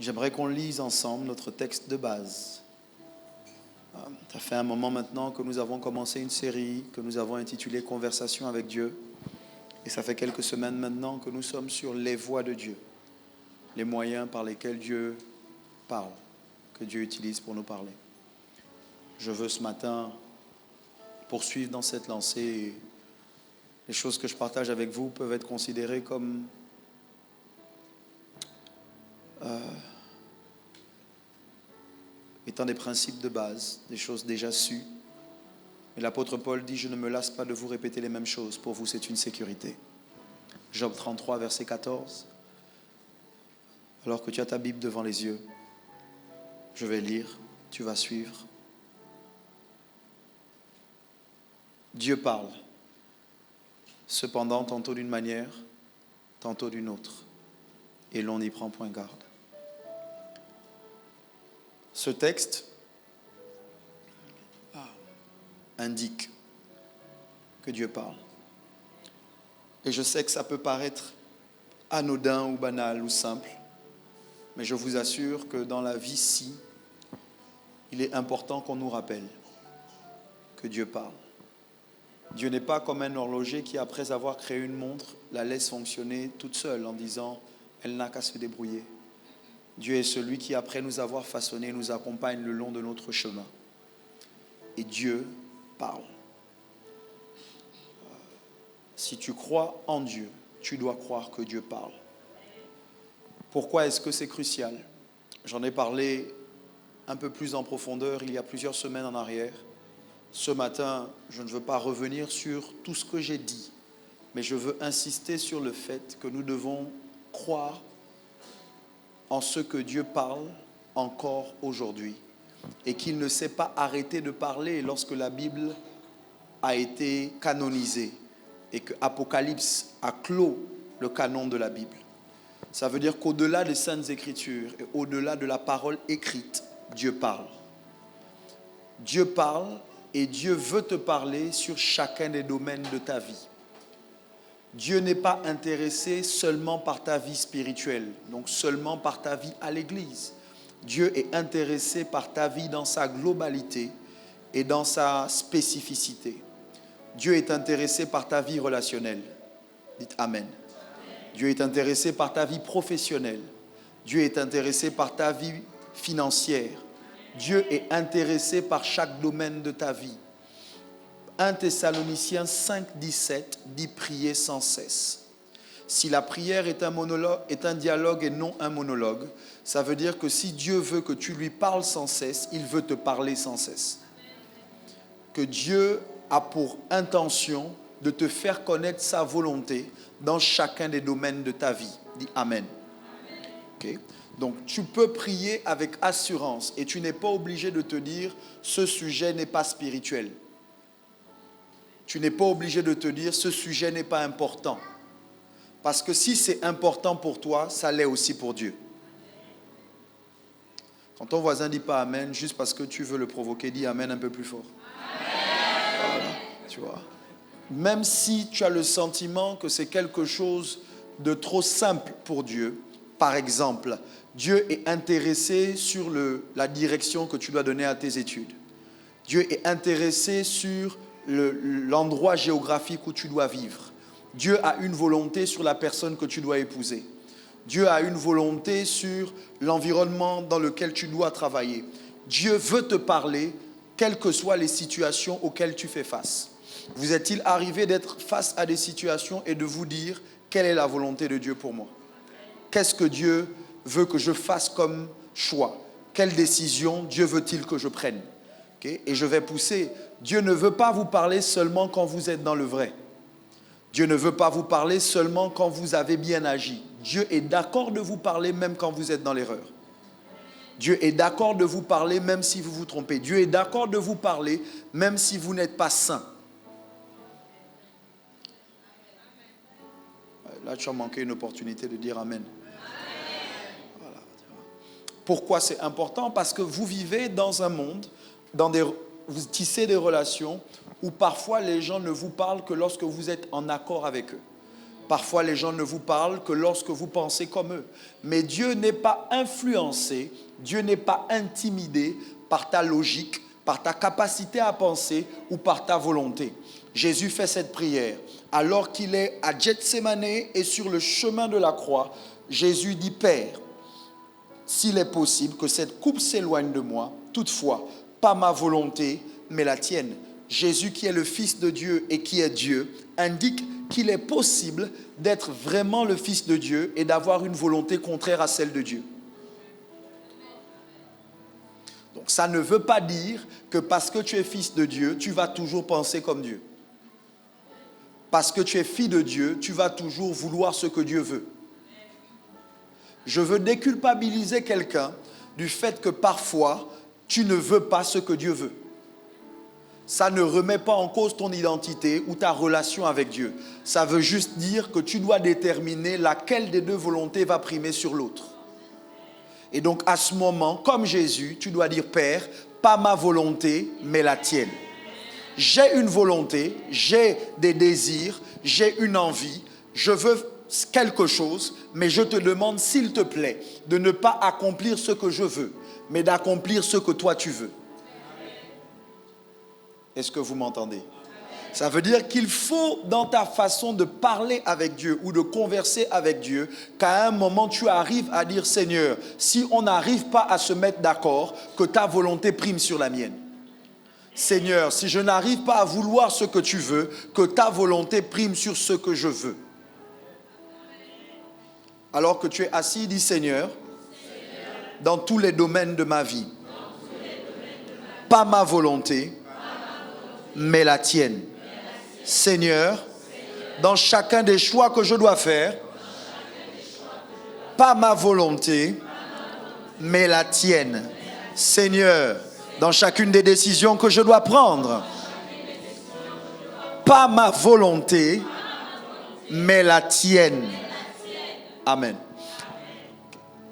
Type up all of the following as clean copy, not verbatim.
J'aimerais qu'on lise ensemble notre texte de base. Ça fait un moment maintenant que nous avons commencé une série que nous avons intitulée « Conversation avec Dieu ». Et ça fait quelques semaines maintenant que nous sommes sur les voies de Dieu, les moyens par lesquels Dieu parle, que Dieu utilise pour nous parler. Je veux ce matin poursuivre dans cette lancée. Et les choses que je partage avec vous peuvent être considérées comme étant des principes de base, des choses déjà sues. Et l'apôtre Paul dit « Je ne me lasse pas de vous répéter les mêmes choses. Pour vous, c'est une sécurité. » Job 33, verset 14. Alors que tu as ta Bible devant les yeux, je vais lire, tu vas suivre. Dieu parle, cependant tantôt d'une manière, tantôt d'une autre, et l'on n'y prend point garde. Ce texte indique que Dieu parle. Et je sais que ça peut paraître anodin ou banal ou simple, mais je vous assure que dans la vie-ci, il est important qu'on nous rappelle que Dieu parle. Dieu n'est pas comme un horloger qui, après avoir créé une montre, la laisse fonctionner toute seule en disant « elle n'a qu'à se débrouiller ». Dieu est celui qui, après nous avoir façonnés, nous accompagne le long de notre chemin. Et Dieu parle. Si tu crois en Dieu, tu dois croire que Dieu parle. Pourquoi est-ce que c'est crucial? J'en ai parlé un peu plus en profondeur il y a plusieurs semaines en arrière. Ce matin, je ne veux pas revenir sur tout ce que j'ai dit, mais je veux insister sur le fait que nous devons croire en ce que Dieu parle encore aujourd'hui et qu'il ne s'est pas arrêté de parler lorsque la Bible a été canonisée et que Apocalypse a clos le canon de la Bible. Ça veut dire qu'au-delà des Saintes Écritures et au-delà de la parole écrite, Dieu parle. Dieu parle et Dieu veut te parler sur chacun des domaines de ta vie. Dieu n'est pas intéressé seulement par ta vie spirituelle, donc seulement par ta vie à l'église. Dieu est intéressé par ta vie dans sa globalité et dans sa spécificité. Dieu est intéressé par ta vie relationnelle. Dites Amen. Dieu est intéressé par ta vie professionnelle. Dieu est intéressé par ta vie financière. Dieu est intéressé par chaque domaine de ta vie. 1 Thessaloniciens 5, 17 dit prier sans cesse. Si la prière est un dialogue et non un monologue, ça veut dire que si Dieu veut que tu lui parles sans cesse, il veut te parler sans cesse. Que Dieu a pour intention de te faire connaître sa volonté dans chacun des domaines de ta vie. Dis Amen. Okay. Donc tu peux prier avec assurance et tu n'es pas obligé de te dire ce sujet n'est pas spirituel. Tu n'es pas obligé de te dire ce sujet n'est pas important. Parce que si c'est important pour toi, ça l'est aussi pour Dieu. Quand ton voisin ne dit pas Amen, juste parce que tu veux le provoquer, dis Amen un peu plus fort. Voilà, tu vois. Même si tu as le sentiment que c'est quelque chose de trop simple pour Dieu, par exemple, Dieu est intéressé sur la direction que tu dois donner à tes études. Dieu est intéressé sur l'endroit géographique où tu dois vivre. Dieu a une volonté sur la personne que tu dois épouser. Dieu a une volonté sur l'environnement dans lequel tu dois travailler. Dieu veut te parler, quelles que soient les situations auxquelles tu fais face. Vous est-il arrivé d'être face à des situations et de vous dire quelle est la volonté de Dieu pour moi? Qu'est-ce que Dieu veut que je fasse comme choix? Quelle décision Dieu veut-il que je prenne? Okay? Et je vais pousser. Dieu ne veut pas vous parler seulement quand vous êtes dans le vrai. Dieu ne veut pas vous parler seulement quand vous avez bien agi. Dieu est d'accord de vous parler même quand vous êtes dans l'erreur. Dieu est d'accord de vous parler même si vous vous trompez. Dieu est d'accord de vous parler même si vous n'êtes pas saint. Là, tu as manqué une opportunité de dire Amen. Voilà. Pourquoi c'est important? Parce que vous vivez dans un monde, vous tissez des relations où parfois les gens ne vous parlent que lorsque vous êtes en accord avec eux. Parfois, les gens ne vous parlent que lorsque vous pensez comme eux. Mais Dieu n'est pas influencé, Dieu n'est pas intimidé par ta logique, par ta capacité à penser ou par ta volonté. Jésus fait cette prière. Alors qu'il est à Gethsémane et sur le chemin de la croix, Jésus dit, Père, s'il est possible que cette coupe s'éloigne de moi, toutefois, pas ma volonté, mais la tienne. Jésus, qui est le Fils de Dieu et qui est Dieu, indique qu'il est possible d'être vraiment le Fils de Dieu et d'avoir une volonté contraire à celle de Dieu. Donc ça ne veut pas dire que parce que tu es fils de Dieu, tu vas toujours penser comme Dieu. Parce que tu es fille de Dieu, tu vas toujours vouloir ce que Dieu veut. Je veux déculpabiliser quelqu'un du fait que parfois, tu ne veux pas ce que Dieu veut. Ça ne remet pas en cause ton identité ou ta relation avec Dieu. Ça veut juste dire que tu dois déterminer laquelle des deux volontés va primer sur l'autre. Et donc à ce moment, comme Jésus, tu dois dire, Père, pas ma volonté, mais la tienne. J'ai une volonté, j'ai des désirs, j'ai une envie, je veux quelque chose, mais je te demande, s'il te plaît, de ne pas accomplir ce que je veux, mais d'accomplir ce que toi tu veux. Est-ce que vous m'entendez? Ça veut dire qu'il faut, dans ta façon de parler avec Dieu ou de converser avec Dieu, qu'à un moment tu arrives à dire, Seigneur, si on n'arrive pas à se mettre d'accord, que ta volonté prime sur la mienne. Seigneur, si je n'arrive pas à vouloir ce que tu veux, que ta volonté prime sur ce que je veux. Alors que tu es assis, dis, Seigneur, dans tous les domaines de ma vie, pas ma volonté, mais la tienne. Seigneur, dans chacun des choix que je dois faire, pas ma volonté, mais la tienne. Seigneur, dans chacune des décisions que je dois prendre, pas ma volonté, mais la tienne. Amen.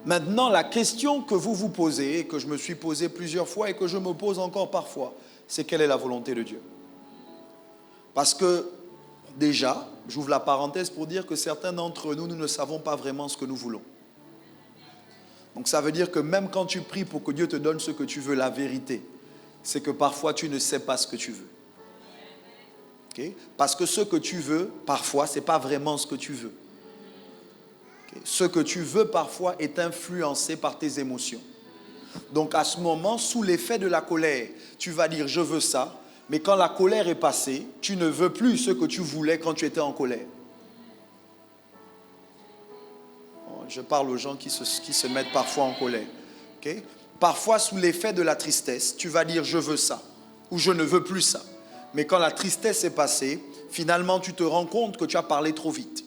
Maintenant, la question que vous vous posez, et que je me suis posée plusieurs fois et que je me pose encore parfois, c'est quelle est la volonté de Dieu? Parce que déjà, j'ouvre la parenthèse pour dire que certains d'entre nous, nous ne savons pas vraiment ce que nous voulons. Donc ça veut dire que même quand tu pries pour que Dieu te donne ce que tu veux, la vérité, c'est que parfois tu ne sais pas ce que tu veux. Okay? Parce que ce que tu veux, parfois, ce n'est pas vraiment ce que tu veux. Okay? Ce que tu veux, parfois, est influencé par tes émotions. Donc à ce moment, sous l'effet de la colère, tu vas dire « je veux ça », mais quand la colère est passée, tu ne veux plus ce que tu voulais quand tu étais en colère. Je parle aux gens qui se mettent parfois en colère. Okay? Parfois, sous l'effet de la tristesse, tu vas dire « je veux ça » ou « je ne veux plus ça ». Mais quand la tristesse est passée, finalement, tu te rends compte que tu as parlé trop vite.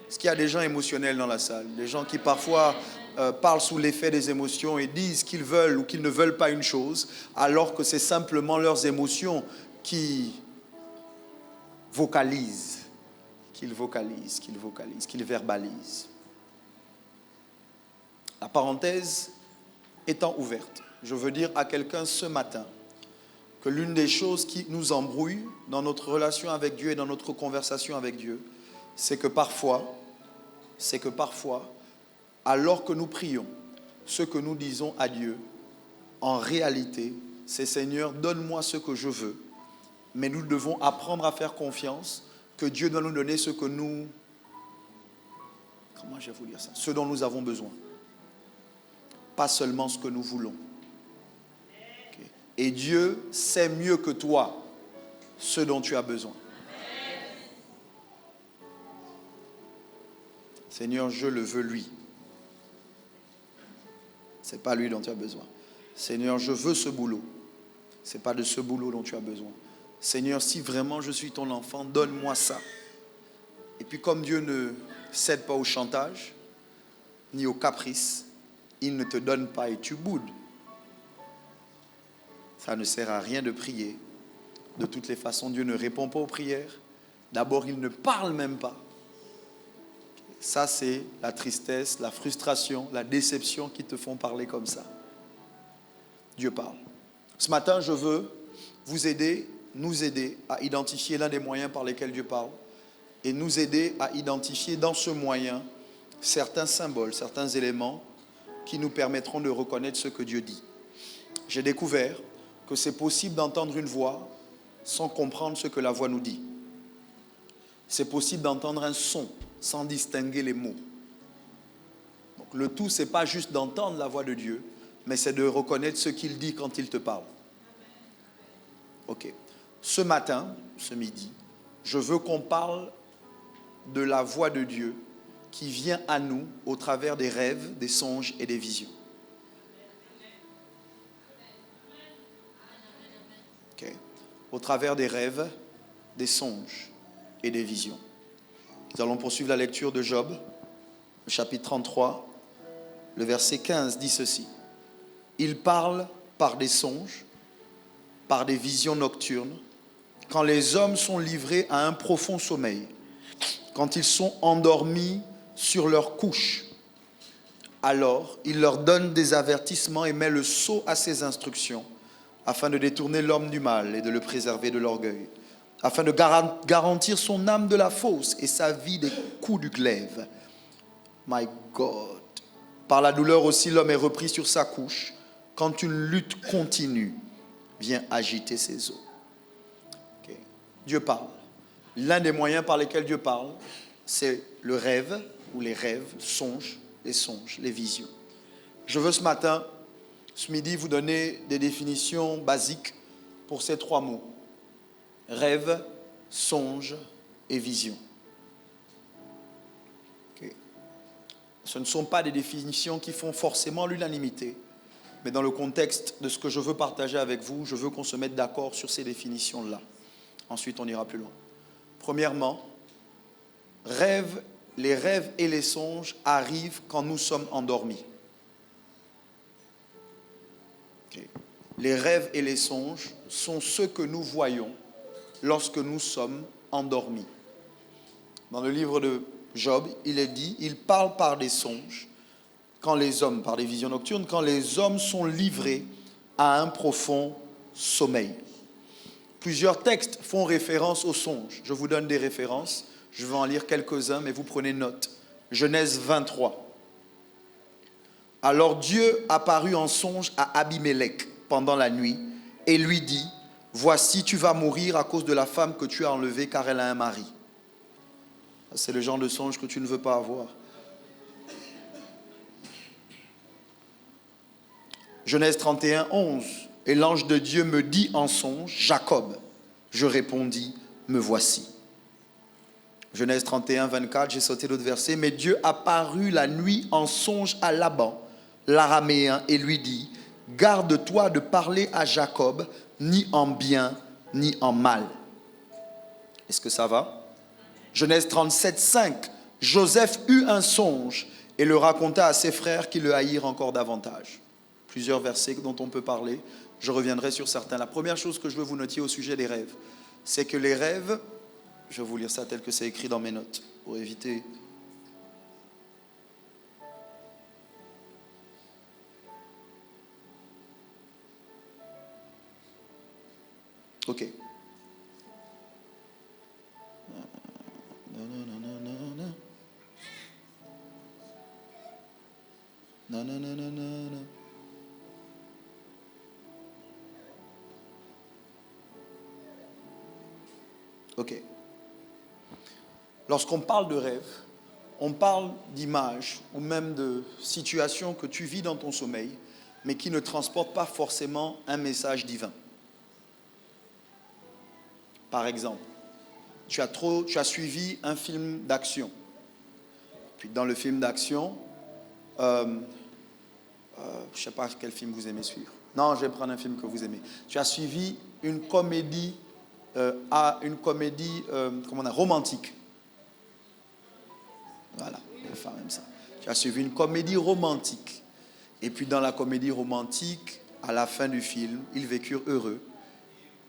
Est-ce qu'il y a des gens émotionnels dans la salle? Des gens qui parfois parlent sous l'effet des émotions et disent qu'ils veulent ou qu'ils ne veulent pas une chose, alors que c'est simplement leurs émotions qui vocalisent, qu'ils verbalisent. La parenthèse étant ouverte, je veux dire à quelqu'un ce matin que l'une des choses qui nous embrouille dans notre relation avec Dieu et dans notre conversation avec Dieu, c'est que parfois, alors que nous prions, ce que nous disons à Dieu, en réalité, c'est Seigneur, donne-moi ce que je veux. Mais nous devons apprendre à faire confiance que Dieu doit nous donner ce que nous... Comment je vais vous dire ça? Ce dont nous avons besoin. Pas seulement ce que nous voulons. Okay. Et Dieu sait mieux que toi ce dont tu as besoin. Seigneur, je le veux lui. Ce n'est pas lui dont tu as besoin. Seigneur, je veux ce boulot. Ce n'est pas de ce boulot dont tu as besoin. Seigneur, si vraiment je suis ton enfant, donne-moi ça. Et puis comme Dieu ne cède pas au chantage, ni au caprice, il ne te donne pas et tu boudes. Ça ne sert à rien de prier. De toutes les façons, Dieu ne répond pas aux prières. D'abord, il ne parle même pas. Ça, c'est la tristesse, la frustration, la déception qui te font parler comme ça. Dieu parle. Ce matin, je veux vous aider, nous aider à identifier l'un des moyens par lesquels Dieu parle et nous aider à identifier dans ce moyen certains symboles, certains éléments qui nous permettront de reconnaître ce que Dieu dit. J'ai découvert que c'est possible d'entendre une voix sans comprendre ce que la voix nous dit. C'est possible d'entendre un son sans distinguer les mots. Donc, le tout, ce n'est pas juste d'entendre la voix de Dieu, mais c'est de reconnaître ce qu'il dit quand il te parle. Ok. Ce matin, ce midi, je veux qu'on parle de la voix de Dieu qui vient à nous au travers des rêves, des songes et des visions. Okay. Au travers des rêves, des songes et des visions. Nous allons poursuivre la lecture de Job, le chapitre 33, le verset 15 dit ceci. Il parle par des songes, par des visions nocturnes, quand les hommes sont livrés à un profond sommeil, quand ils sont endormis sur leur couche. Alors, il leur donne des avertissements et met le sceau à ses instructions, afin de détourner l'homme du mal et de le préserver de l'orgueil, afin de garantir son âme de la fausse et sa vie des coups du glaive. My God. Par la douleur aussi, l'homme est repris sur sa couche, quand une lutte continue vient agiter ses os. Okay. Dieu parle. L'un des moyens par lesquels Dieu parle, c'est le rêve, ou les rêves, songes, les visions. Je veux ce matin, ce midi, vous donner des définitions basiques pour ces trois mots. Rêve, songe et vision. Okay. Ce ne sont pas des définitions qui font forcément l'unanimité, mais dans le contexte de ce que je veux partager avec vous, je veux qu'on se mette d'accord sur ces définitions-là. Ensuite, on ira plus loin. Premièrement, les rêves et les songes arrivent quand nous sommes endormis. Okay. Les rêves et les songes sont ceux que nous voyons lorsque nous sommes endormis. Dans le livre de Job, il est dit, il parle par des songes, quand les hommes, par des visions nocturnes, quand les hommes sont livrés à un profond sommeil. Plusieurs textes font référence aux songes. Je vous donne des références. Je vais en lire quelques-uns, mais vous prenez note. Genèse 23. Alors Dieu apparut en songe à Abimélec pendant la nuit et lui dit, « Voici, tu vas mourir à cause de la femme que tu as enlevée, car elle a un mari. » C'est le genre de songe que tu ne veux pas avoir. Genèse 31, 11. Et l'ange de Dieu me dit en songe, Jacob. Je répondis, me voici. Genèse 31, 24, j'ai sauté l'autre verset. Mais Dieu apparut la nuit en songe à Laban, l'araméen, et lui dit, garde-toi de parler à Jacob, ni en bien, ni en mal. Est-ce que ça va? Genèse 37, 5. Joseph eut un songe et le raconta à ses frères qui le haïrent encore davantage. Plusieurs versets dont on peut parler. Je reviendrai sur certains. La première chose que je veux vous noter au sujet des rêves, c'est que les rêves, je vais vous lire ça tel que c'est écrit dans mes notes, pour éviter. Ok. Ok. Lorsqu'on parle de rêve, on parle d'images ou même de situations que tu vis dans ton sommeil, mais qui ne transportent pas forcément un message divin. Par exemple, tu as suivi un film d'action. Puis dans le film d'action, je ne sais pas quel film vous aimez suivre. Non, je vais prendre un film que vous aimez. Tu as suivi une comédie, romantique. Voilà, on va faire même ça. Tu as suivi une comédie romantique. Et puis dans la comédie romantique, à la fin du film, ils vécurent heureux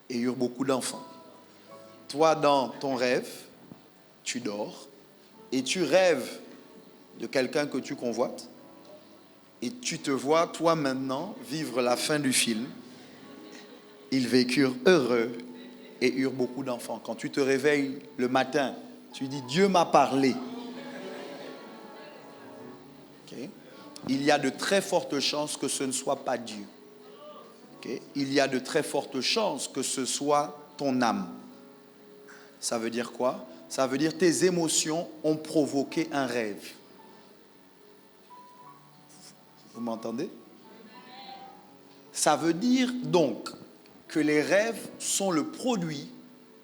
et eurent beaucoup d'enfants. Toi, dans ton rêve, tu dors et tu rêves de quelqu'un que tu convoites et tu te vois, toi maintenant, vivre la fin du film. Ils vécurent heureux et eurent beaucoup d'enfants. Quand tu te réveilles le matin Tu dis, Dieu m'a parlé. Okay. Il y a de très fortes chances que ce ne soit pas Dieu. Okay. Il y a de très fortes chances que ce soit ton âme. Ça veut dire quoi? Ça veut dire tes émotions ont provoqué un rêve. Vous m'entendez? Ça veut dire donc que les rêves sont le produit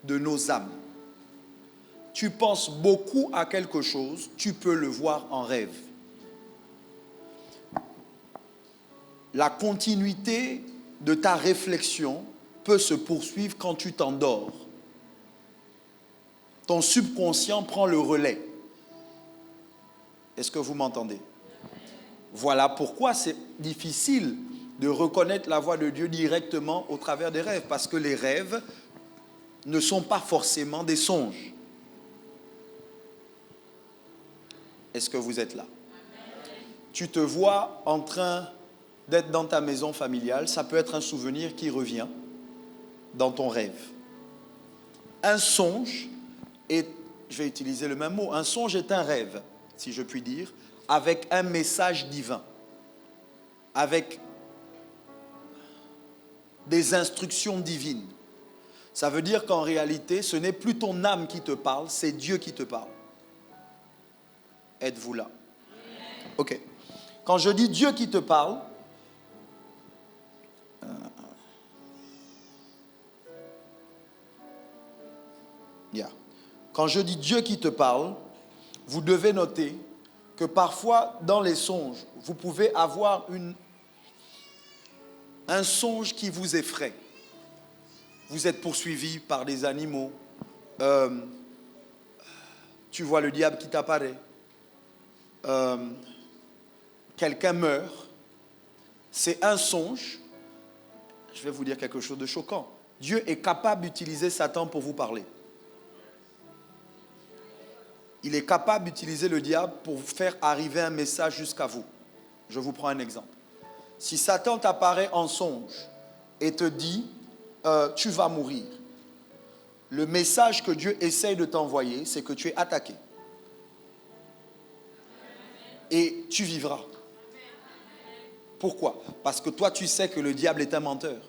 de nos âmes. Tu penses beaucoup à quelque chose, tu peux le voir en rêve. La continuité de ta réflexion peut se poursuivre quand tu t'endors. Ton subconscient prend le relais. Est-ce que vous m'entendez? Voilà pourquoi c'est difficile de reconnaître la voix de Dieu directement au travers des rêves, parce que les rêves ne sont pas forcément des songes. Est-ce que vous êtes là? Tu te vois en train d'être dans ta maison familiale, ça peut être un souvenir qui revient dans ton rêve. Un songe est, je vais utiliser le même mot, un songe est un rêve, si je puis dire, avec un message divin, avec des instructions divines. Ça veut dire qu'en réalité, ce n'est plus ton âme qui te parle, c'est Dieu qui te parle. Êtes-vous là? Ok. Quand je dis Dieu qui te parle, quand je dis Dieu qui te parle, vous devez noter que parfois dans les songes, vous pouvez avoir un songe qui vous effraie. Vous êtes poursuivi par des animaux. Tu vois le diable qui t'apparaît. Quelqu'un meurt. C'est un songe. Je vais vous dire quelque chose de choquant. Dieu est capable d'utiliser Satan pour vous parler. Il est capable d'utiliser le diable pour faire arriver un message jusqu'à vous. Je vous prends un exemple. Si Satan t'apparaît en songe et te dit tu vas mourir, le message que Dieu essaye de t'envoyer, c'est que tu es attaqué. Et tu vivras. Pourquoi? Parce que toi, tu sais que le diable est un menteur.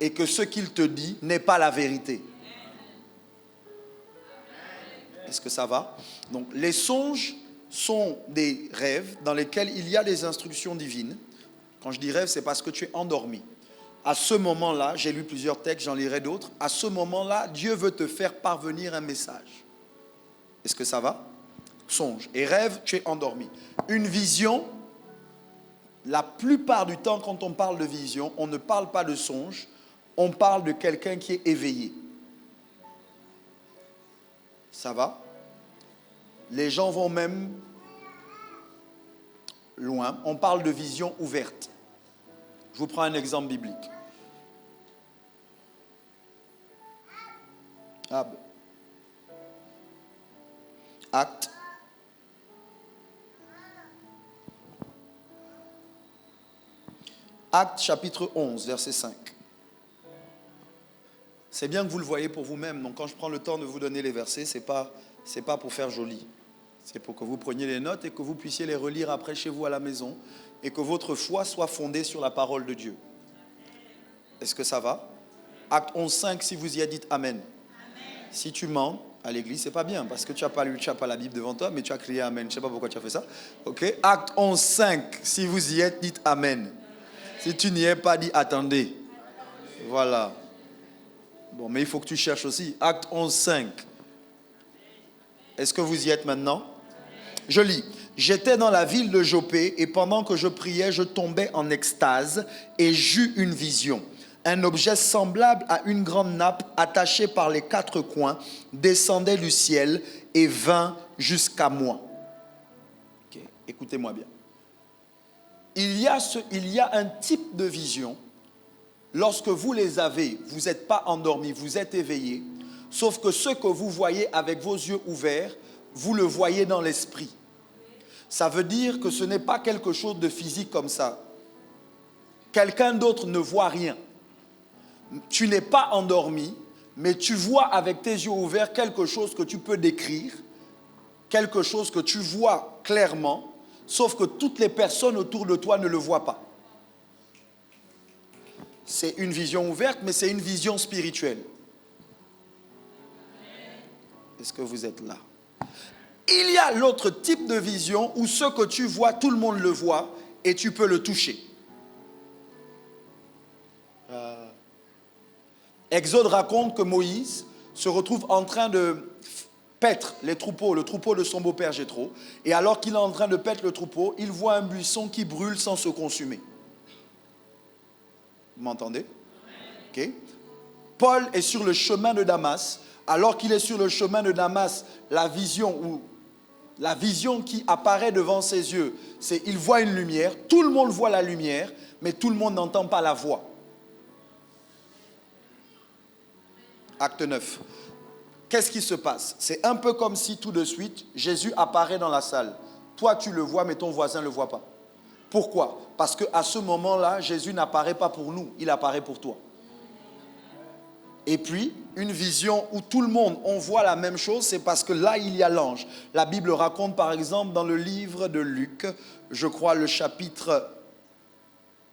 Et que ce qu'il te dit n'est pas la vérité. Est-ce que ça va? Donc, les songes sont des rêves dans lesquels il y a des instructions divines. Quand je dis rêve, c'est parce que tu es endormi. À ce moment-là, j'ai lu plusieurs textes, j'en lirai d'autres. À ce moment-là, Dieu veut te faire parvenir un message. Est-ce que ça va? Songe. Et rêve, tu es endormi. Une vision, la plupart du temps, quand on parle de vision, on ne parle pas de songe, on parle de quelqu'un qui est éveillé. Ça va? Les gens vont même loin. On parle de vision ouverte. Je vous prends un exemple biblique. Actes. Actes chapitre 11, verset 5. C'est bien que vous le voyez pour vous-même. Donc quand je prends le temps de vous donner les versets, c'est pas pour faire joli. C'est pour que vous preniez les notes et que vous puissiez les relire après chez vous à la maison et que votre foi soit fondée sur la parole de Dieu. Est-ce que ça va? Acte 11, 5, si vous y êtes, dites Amen. Amen. Si tu mens à l'église, c'est pas bien parce que tu n'as pas la Bible devant toi, mais tu as crié Amen. Je ne sais pas pourquoi tu as fait ça. Ok? Acte 11, 5, si vous y êtes, dites Amen. Si tu n'y es pas, dis attendez. Voilà. Bon, mais il faut que tu cherches aussi. Acte 11, 5. Est-ce que vous y êtes maintenant? Je lis. J'étais dans la ville de Joppé et pendant que je priais, je tombais en extase et j'eus une vision. Un objet semblable à une grande nappe attachée par les quatre coins descendait du ciel et vint jusqu'à moi. Okay. Écoutez-moi bien. Il y a un type de vision. Lorsque vous les avez, vous n'êtes pas endormi, vous êtes éveillé. Sauf que ce que vous voyez avec vos yeux ouverts, vous le voyez dans l'esprit. Ça veut dire que ce n'est pas quelque chose de physique comme ça. Quelqu'un d'autre ne voit rien. Tu n'es pas endormi, mais tu vois avec tes yeux ouverts quelque chose que tu peux décrire, quelque chose que tu vois clairement, sauf que toutes les personnes autour de toi ne le voient pas. C'est une vision ouverte, mais c'est une vision spirituelle. Est-ce que vous êtes là? Il y a l'autre type de vision où ce que tu vois, tout le monde le voit et tu peux le toucher. Exode raconte que Moïse se retrouve en train de paître les troupeaux, le troupeau de son beau-père Jéthro, et alors qu'il est en train de paître le troupeau, il voit un buisson qui brûle sans se consumer. Vous m'entendez? Okay. Paul est sur le chemin de Damas. Alors qu'il est sur le chemin de Damas, la vision qui apparaît devant ses yeux, c'est qu'il voit une lumière, tout le monde voit la lumière, mais tout le monde n'entend pas la voix. Acte 9. Qu'est-ce qui se passe? C'est un peu comme si tout de suite, Jésus apparaît dans la salle. Toi, tu le vois, mais ton voisin ne le voit pas. Pourquoi? Parce qu'à ce moment-là, Jésus n'apparaît pas pour nous, il apparaît pour toi. Et puis, une vision où tout le monde, on voit la même chose, c'est parce que là, il y a l'ange. La Bible raconte, par exemple, dans le livre de Luc, je crois le chapitre...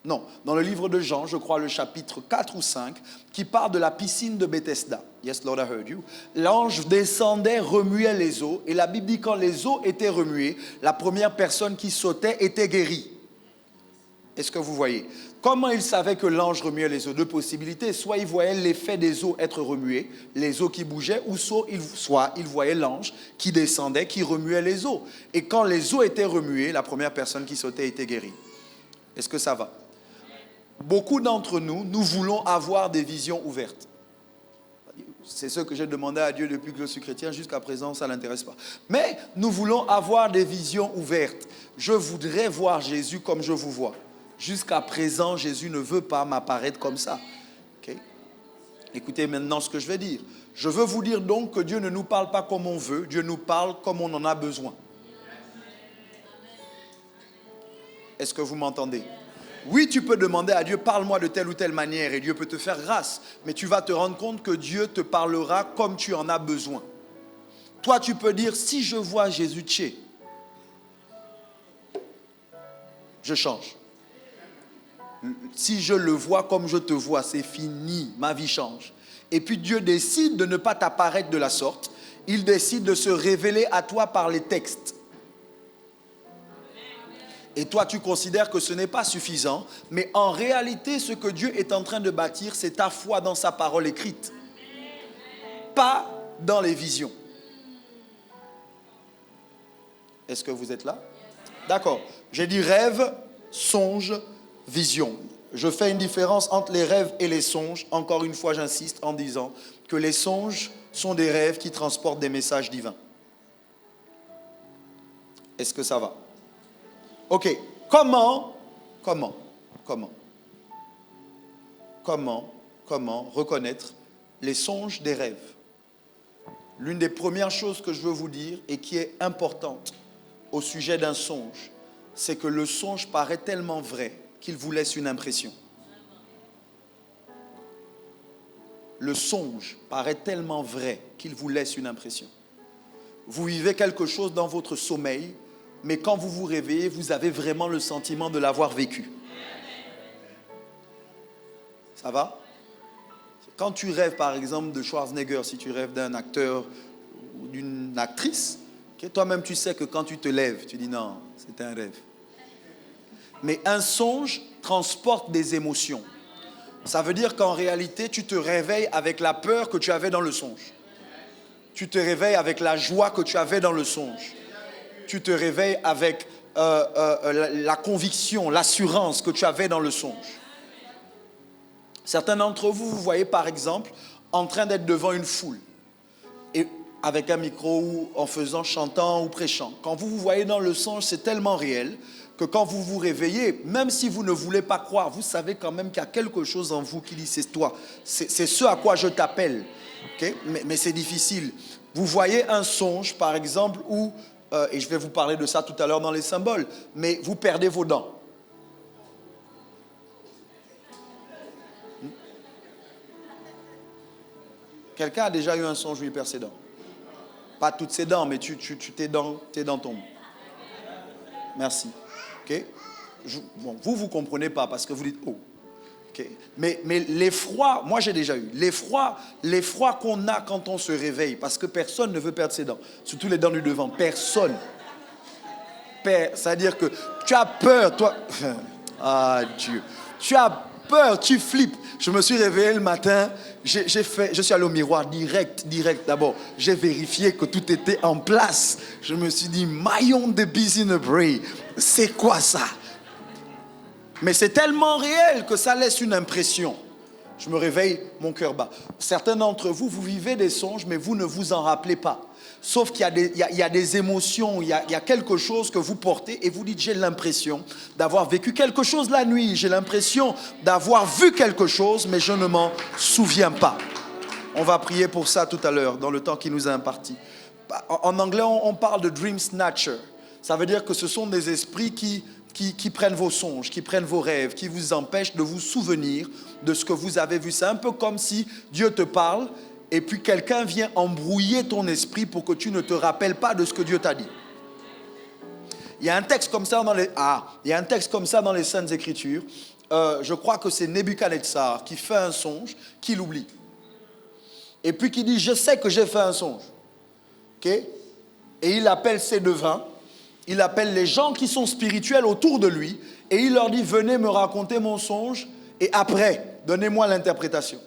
Non, dans le livre de Jean, je crois le chapitre 4 ou 5, qui parle de la piscine de Bethesda. Yes, Lord, I heard you. L'ange descendait, remuait les eaux, et la Bible dit quand les eaux étaient remuées, la première personne qui sautait était guérie. Est-ce que vous voyez? Comment il savait que l'ange remuait les eaux? Deux possibilités. Soit il voyait l'effet des eaux être remuées, les eaux qui bougeaient, ou soit il voyait l'ange qui descendait, qui remuait les eaux. Et quand les eaux étaient remuées, la première personne qui sautait était guérie. Est-ce que ça va? Beaucoup d'entre nous, nous voulons avoir des visions ouvertes. C'est ce que j'ai demandé à Dieu depuis que je suis chrétien. Jusqu'à présent, ça ne l'intéresse pas. Mais nous voulons avoir des visions ouvertes. Je voudrais voir Jésus comme je vous vois. Jusqu'à présent, Jésus ne veut pas m'apparaître comme ça. Okay? Écoutez maintenant ce que je vais dire. Je veux vous dire donc que Dieu ne nous parle pas comme on veut. Dieu nous parle comme on en a besoin. Est-ce que vous m'entendez? Oui, tu peux demander à Dieu, parle-moi de telle ou telle manière, et Dieu peut te faire grâce. Mais tu vas te rendre compte que Dieu te parlera comme tu en as besoin. Toi, tu peux dire, si je vois Jésus Tché, je change. Si je le vois comme je te vois, c'est fini, ma vie change. Et puis Dieu décide de ne pas t'apparaître de la sorte. Il décide de se révéler à toi par les textes. Et toi, tu considères que ce n'est pas suffisant, mais en réalité, ce que Dieu est en train de bâtir, c'est ta foi dans sa parole écrite, pas dans les visions. Est-ce que vous êtes là? D'accord. J'ai dit rêve, songe, vision. Je fais une différence entre les rêves et les songes. Encore une fois, j'insiste en disant que les songes sont des rêves qui transportent des messages divins. Est-ce que ça va? Ok, comment reconnaître les songes des rêves? L'une des premières choses que je veux vous dire et qui est importante au sujet d'un songe, c'est que le songe paraît tellement vrai qu'il vous laisse une impression. Le songe paraît tellement vrai qu'il vous laisse une impression. Vous vivez quelque chose dans votre sommeil, mais quand vous vous réveillez, vous avez vraiment le sentiment de l'avoir vécu. Ça va? Quand tu rêves, par exemple, de Schwarzenegger, si tu rêves d'un acteur ou d'une actrice, okay, toi-même, tu sais que quand tu te lèves, tu dis non, c'est un rêve. Mais un songe transporte des émotions. Ça veut dire qu'en réalité, tu te réveilles avec la peur que tu avais dans le songe. Tu te réveilles avec la joie que tu avais dans le songe. Tu te réveilles avec la conviction, l'assurance que tu avais dans le songe. Certains d'entre vous, vous voyez par exemple en train d'être devant une foule, et avec un micro ou en chantant ou prêchant. Quand vous vous voyez dans le songe, c'est tellement réel que quand vous vous réveillez, même si vous ne voulez pas croire, vous savez quand même qu'il y a quelque chose en vous qui dit c'est toi, c'est ce à quoi je t'appelle. Okay? Mais c'est difficile. Vous voyez un songe par exemple où et je vais vous parler de ça tout à l'heure dans les symboles, mais vous perdez vos dents. Quelqu'un a déjà eu un songe où il perd ses dents. Pas toutes ses dents, mais tes dents tombent. Merci. Ok? Bon, vous comprenez pas parce que vous dites oh. Okay. Mais l'effroi, moi j'ai déjà eu, l'effroi qu'on a quand on se réveille, parce que personne ne veut perdre ses dents, surtout les dents du devant, personne. C'est-à-dire que tu as peur, toi, ah Dieu, tu as peur, tu flippes. Je me suis réveillé le matin, je suis allé au miroir direct d'abord, j'ai vérifié que tout était en place. Je me suis dit, maillon de busy in a bray, c'est quoi ça? Mais c'est tellement réel que ça laisse une impression. Je me réveille, mon cœur bat. Certains d'entre vous, vous vivez des songes, mais vous ne vous en rappelez pas. Sauf qu'il y a des émotions, il y a quelque chose que vous portez et vous dites, j'ai l'impression d'avoir vécu quelque chose la nuit. J'ai l'impression d'avoir vu quelque chose, mais je ne m'en souviens pas. On va prier pour ça tout à l'heure, dans le temps qui nous est imparti. En anglais, on parle de dream snatcher. Ça veut dire que ce sont des esprits qui prennent vos songes, qui prennent vos rêves, qui vous empêchent de vous souvenir de ce que vous avez vu. C'est un peu comme si Dieu te parle et puis quelqu'un vient embrouiller ton esprit pour que tu ne te rappelles pas de ce que Dieu t'a dit. Il y a un texte comme ça dans les Saintes Écritures. Je crois que c'est Nebuchadnezzar qui fait un songe, qui l'oublie. Et puis qui dit, je sais que j'ai fait un songe. Okay? Et il appelle ses devins. Il appelle les gens qui sont spirituels autour de lui et il leur dit, venez me raconter mon songe et après, donnez-moi l'interprétation.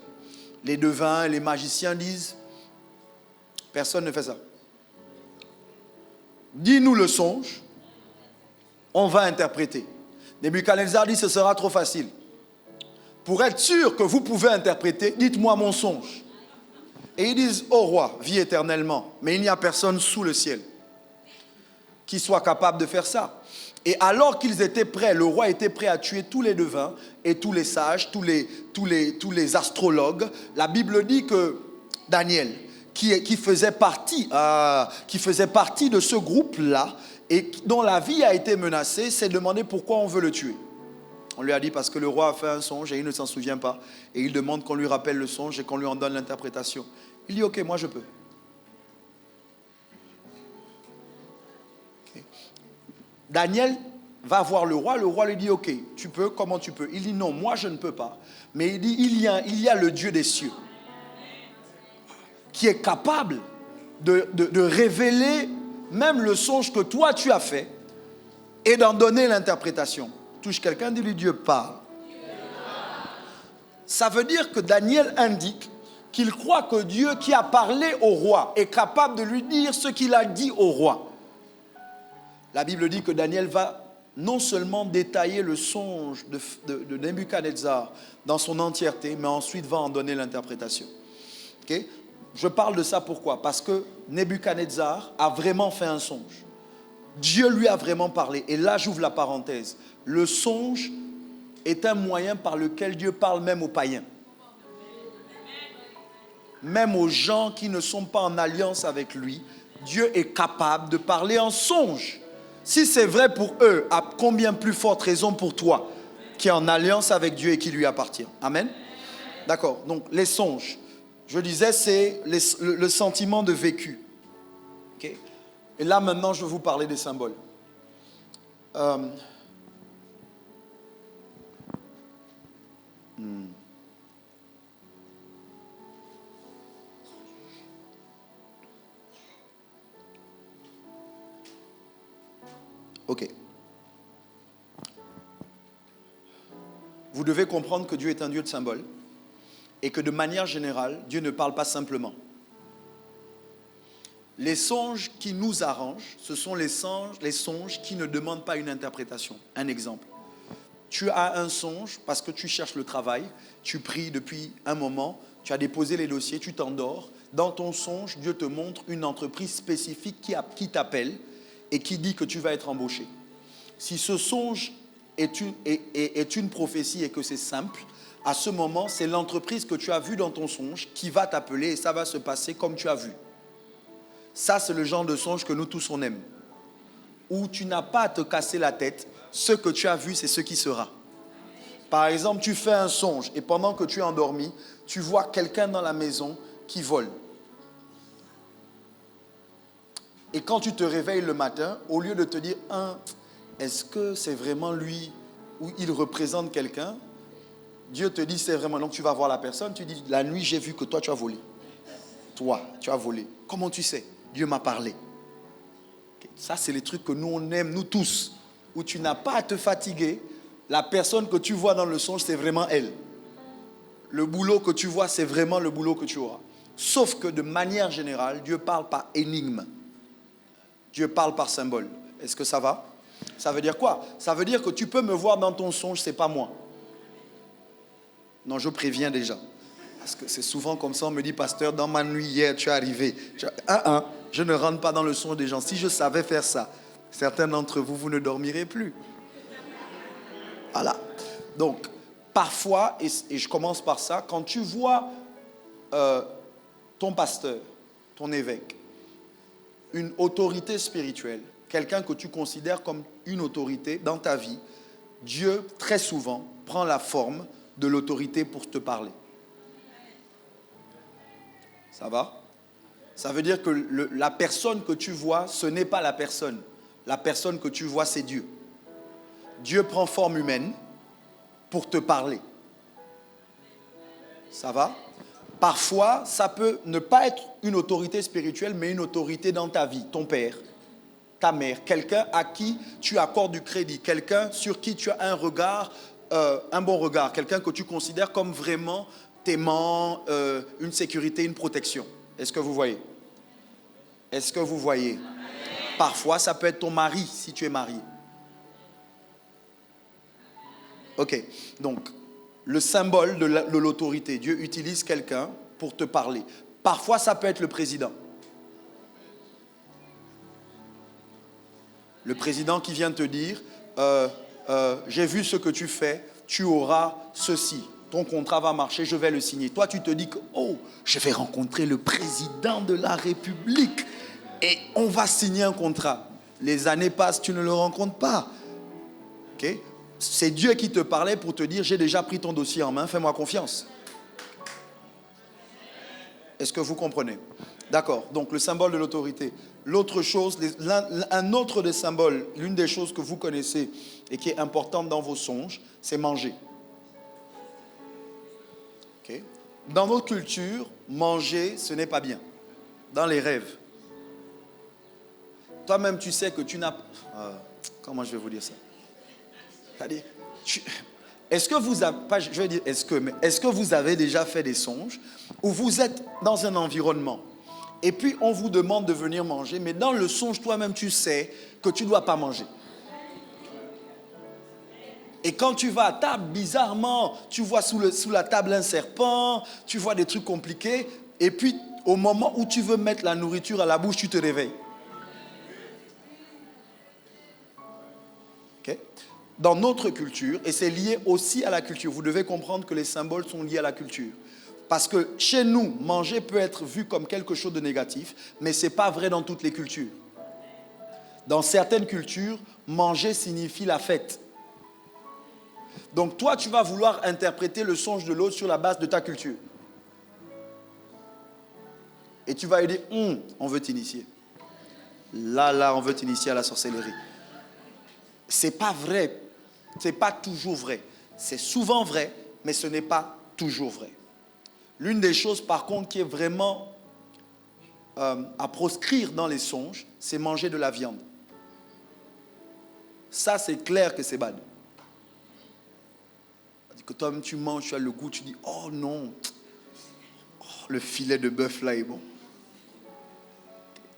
Les devins et les magiciens disent, personne ne fait ça. Dis-nous le songe, on va interpréter. Nebuchadnezzar dit, ce sera trop facile. Pour être sûr que vous pouvez interpréter, dites-moi mon songe. Et ils disent, ô roi, vis éternellement, mais il n'y a personne sous le ciel qui soit capable de faire ça. Et alors qu'ils étaient prêts, le roi était prêt à tuer tous les devins et tous les sages, tous les astrologues. La Bible dit que Daniel, qui faisait partie de ce groupe-là et dont la vie a été menacée, s'est demandé pourquoi on veut le tuer. On lui a dit parce que le roi a fait un songe et il ne s'en souvient pas. Et il demande qu'on lui rappelle le songe et qu'on lui en donne l'interprétation. Il dit, ok, moi je peux. Daniel va voir le roi lui dit, ok, tu peux, comment tu peux? Il dit, non, moi je ne peux pas. Mais il dit, il y a le Dieu des cieux qui est capable de révéler même le songe que toi tu as fait et d'en donner l'interprétation. Touche quelqu'un, dis-lui, Dieu parle. Ça veut dire que Daniel indique qu'il croit que Dieu qui a parlé au roi est capable de lui dire ce qu'il a dit au roi. La Bible dit que Daniel va non seulement détailler le songe de Nebuchadnezzar dans son entièreté, mais ensuite va en donner l'interprétation. Okay? Je parle de ça pourquoi? Parce que Nebuchadnezzar a vraiment fait un songe. Dieu lui a vraiment parlé. Et là, j'ouvre la parenthèse. Le songe est un moyen par lequel Dieu parle même aux païens. Même aux gens qui ne sont pas en alliance avec lui, Dieu est capable de parler en songe. Si c'est vrai pour eux, à combien plus forte raison pour toi qui est en alliance avec Dieu et qui lui appartient. Amen. D'accord. Donc les songes, je disais, c'est le sentiment de vécu. Okay. Et là maintenant, je vais vous parler des symboles. Ok. Vous devez comprendre que Dieu est un Dieu de symboles et que de manière générale, Dieu ne parle pas simplement. Les songes qui nous arrangent, ce sont les songes qui ne demandent pas une interprétation. Un exemple. Tu as un songe parce que tu cherches le travail, tu pries depuis un moment, tu as déposé les dossiers, tu t'endors. Dans ton songe, Dieu te montre une entreprise spécifique qui t'appelle et qui dit que tu vas être embauché. Si ce songe est une prophétie et que c'est simple, à ce moment, c'est l'entreprise que tu as vue dans ton songe qui va t'appeler et ça va se passer comme tu as vu. Ça, c'est le genre de songe que nous tous on aime. Où tu n'as pas à te casser la tête, ce que tu as vu, c'est ce qui sera. Par exemple, tu fais un songe et pendant que tu es endormi, tu vois quelqu'un dans la maison qui vole. Et quand tu te réveilles le matin, au lieu de te dire, est-ce que c'est vraiment lui ou il représente quelqu'un? Dieu te dit, c'est vraiment. Donc tu vas voir la personne, tu dis, la nuit, j'ai vu que toi, tu as volé. Toi, tu as volé. Comment tu sais? Dieu m'a parlé. Ça, c'est les trucs que nous, on aime, nous tous. Où tu n'as pas à te fatiguer. La personne que tu vois dans le songe, c'est vraiment elle. Le boulot que tu vois, c'est vraiment le boulot que tu auras. Sauf que de manière générale, Dieu parle par énigme. Dieu parle par symbole. Est-ce que ça va? Ça veut dire quoi? Ça veut dire que tu peux me voir dans ton songe, c'est pas moi. Non, je préviens déjà. Parce que c'est souvent comme ça, on me dit, pasteur, dans ma nuit hier, tu es arrivé. Je ne rentre pas dans le songe des gens. Si je savais faire ça, certains d'entre vous, vous ne dormirez plus. Voilà. Donc, parfois, et je commence par ça, quand tu vois ton pasteur, ton évêque, une autorité spirituelle, quelqu'un que tu considères comme une autorité dans ta vie, Dieu, très souvent, prend la forme de l'autorité pour te parler. Ça va? Ça veut dire que la personne que tu vois, ce n'est pas la personne. La personne que tu vois, c'est Dieu. Dieu prend forme humaine pour te parler. Ça va? Parfois, ça peut ne pas être une autorité spirituelle, mais une autorité dans ta vie. Ton père, ta mère, quelqu'un à qui tu accordes du crédit, quelqu'un sur qui tu as un regard, un bon regard, quelqu'un que tu considères comme vraiment t'aimant, une sécurité, une protection. Est-ce que vous voyez? Est-ce que vous voyez? Parfois, ça peut être ton mari, si tu es marié. Ok, donc, le symbole de l'autorité. Dieu utilise quelqu'un pour te parler. Parfois, ça peut être le président. Le président qui vient te dire, j'ai vu ce que tu fais, tu auras ceci. Ton contrat va marcher, je vais le signer. Toi, tu te dis que, je vais rencontrer le président de la République et on va signer un contrat. Les années passent, tu ne le rencontres pas. Ok? C'est Dieu qui te parlait pour te dire, j'ai déjà pris ton dossier en main, fais-moi confiance. Est-ce que vous comprenez? D'accord, donc le symbole de l'autorité. L'autre chose, un autre des symboles, l'une des choses que vous connaissez et qui est importante dans vos songes, c'est manger. Okay. Dans notre culture, manger, ce n'est pas bien. Dans les rêves. Toi-même, tu sais que tu n'as... comment je vais vous dire ça? C'est-à-dire, est-ce que vous avez... Pas, je vais dire est-ce que vous avez déjà fait des songes où vous êtes dans un environnement et puis on vous demande de venir manger, mais dans le songe, toi-même, tu sais que tu ne dois pas manger. Et quand tu vas à table, bizarrement, tu vois sous la table un serpent, tu vois des trucs compliqués, et puis au moment où tu veux mettre la nourriture à la bouche, tu te réveilles. Okay? Dans notre culture, et c'est lié aussi à la culture, vous devez comprendre que les symboles sont liés à la culture. Parce que chez nous, manger peut être vu comme quelque chose de négatif, mais ce n'est pas vrai dans toutes les cultures. Dans certaines cultures, manger signifie la fête. Donc toi, tu vas vouloir interpréter le songe de l'autre sur la base de ta culture. Et tu vas lui dire, on veut t'initier. Là, on veut t'initier à la sorcellerie. Ce n'est pas vrai. Ce n'est pas toujours vrai. C'est souvent vrai, mais ce n'est pas toujours vrai. L'une des choses, par contre, qui est vraiment à proscrire dans les songes, c'est manger de la viande. Ça, c'est clair que c'est bad. Que toi-même, tu manges, tu as le goût, tu dis, oh non, le filet de bœuf là est bon.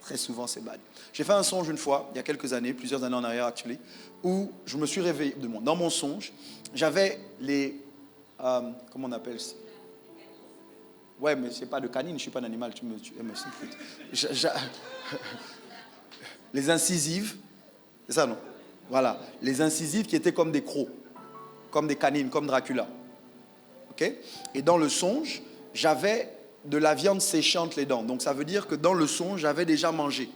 Très souvent, c'est bad. J'ai fait un songe une fois, il y a quelques années, plusieurs années en arrière, actuellement, où je me suis réveillé, dans mon songe, j'avais les, comment on appelle ça? Ouais, mais c'est pas de canine, je ne suis pas un animal, les incisives, c'est ça, non? Voilà, les incisives qui étaient comme des crocs, comme des canines, comme Dracula. Ok? Et dans le songe, j'avais de la viande séchée entre les dents. Donc ça veut dire que dans le songe, j'avais déjà mangé.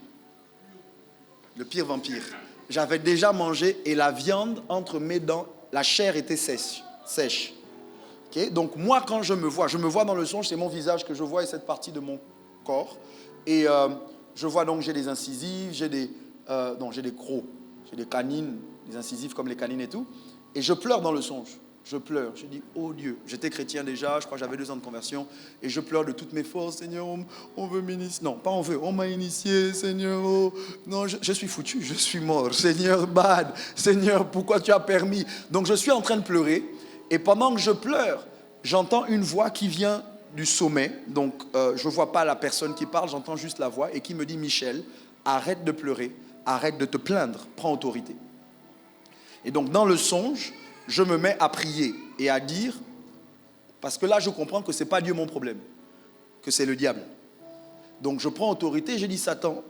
Le pire vampire. J'avais déjà mangé et la viande entre mes dents, la chair était sèche. Okay? Donc moi, quand je me vois dans le songe, c'est mon visage que je vois et cette partie de mon corps. Et je vois donc, j'ai des incisives, j'ai des crocs, j'ai des canines, des incisives comme les canines et tout. Et je pleure dans le songe. Je pleure. Je dis, oh Dieu, j'étais chrétien déjà, je crois que j'avais 2 ans de conversion. Et je pleure de toutes mes forces, Seigneur, on veut m'initier. Non, pas on veut, on m'a initié, Seigneur. Oh. Non, je suis foutu, je suis mort. Seigneur, bad. Seigneur, pourquoi tu as permis? Donc je suis en train de pleurer. Et pendant que je pleure, j'entends une voix qui vient du sommet. Donc je ne vois pas la personne qui parle, j'entends juste la voix et qui me dit, Michel, arrête de pleurer, arrête de te plaindre, prends autorité. Et donc dans le songe, je me mets à prier et à dire, parce que là je comprends que ce n'est pas Dieu mon problème, que c'est le diable. Donc je prends autorité et je dis, Satan,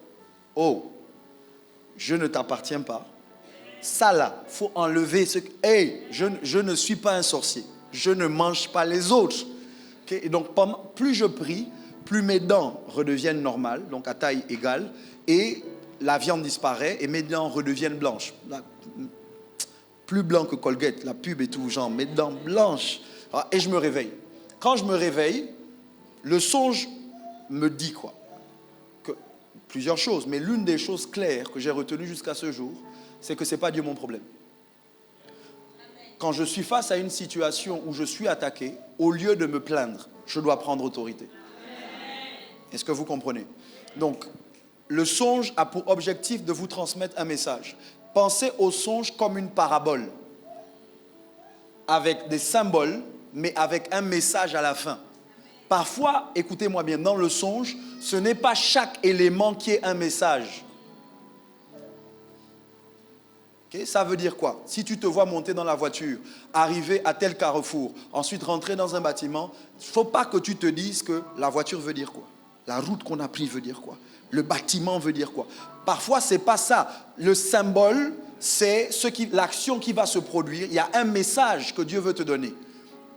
oh, je ne t'appartiens pas. Ça là, il faut enlever ce... Hey, je ne suis pas un sorcier, je ne mange pas les autres. Okay? Et donc plus je prie, plus mes dents redeviennent normales, donc à taille égale, et la viande disparaît et mes dents redeviennent blanches. Plus blanc que Colgate, la pub et tout, genre, mes dents blanches. Et je me réveille. Quand je me réveille, le songe me dit quoi? Plusieurs choses, mais l'une des choses claires que j'ai retenues jusqu'à ce jour, c'est que ce n'est pas Dieu mon problème. Quand je suis face à une situation où je suis attaqué, au lieu de me plaindre, je dois prendre autorité. Est-ce que vous comprenez? Donc, le songe a pour objectif de vous transmettre un message. Pensez au songe comme une parabole, avec des symboles, mais avec un message à la fin. Parfois, écoutez-moi bien, dans le songe, ce n'est pas chaque élément qui est un message. Okay? Ça veut dire quoi? Si tu te vois monter dans la voiture, arriver à tel carrefour, ensuite rentrer dans un bâtiment, il ne faut pas que tu te dises que la voiture veut dire quoi? La route qu'on a prise veut dire quoi? Le bâtiment veut dire quoi? Parfois, ce n'est pas ça. Le symbole, c'est l'action qui va se produire. Il y a un message que Dieu veut te donner.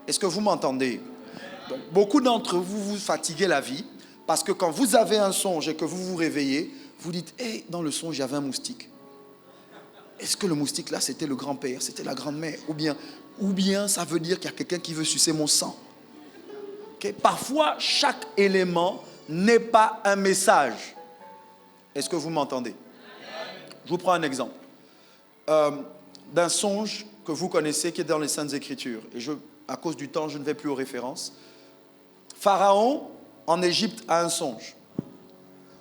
Est-ce que vous m'entendez? Donc, beaucoup d'entre vous, vous fatiguez la vie parce que quand vous avez un songe et que vous vous réveillez, vous dites, hey, dans le songe, il y avait un moustique. Est-ce que le moustique là, c'était le grand-père, c'était la grand-mère? Ou bien ça veut dire qu'il y a quelqu'un qui veut sucer mon sang. Okay? Parfois, chaque élément n'est pas un message. Est-ce que vous m'entendez? Je vous prends un exemple d'un songe que vous connaissez qui est dans les Saintes Écritures. Et à cause du temps, je ne vais plus aux références. Pharaon, en Égypte, a un songe.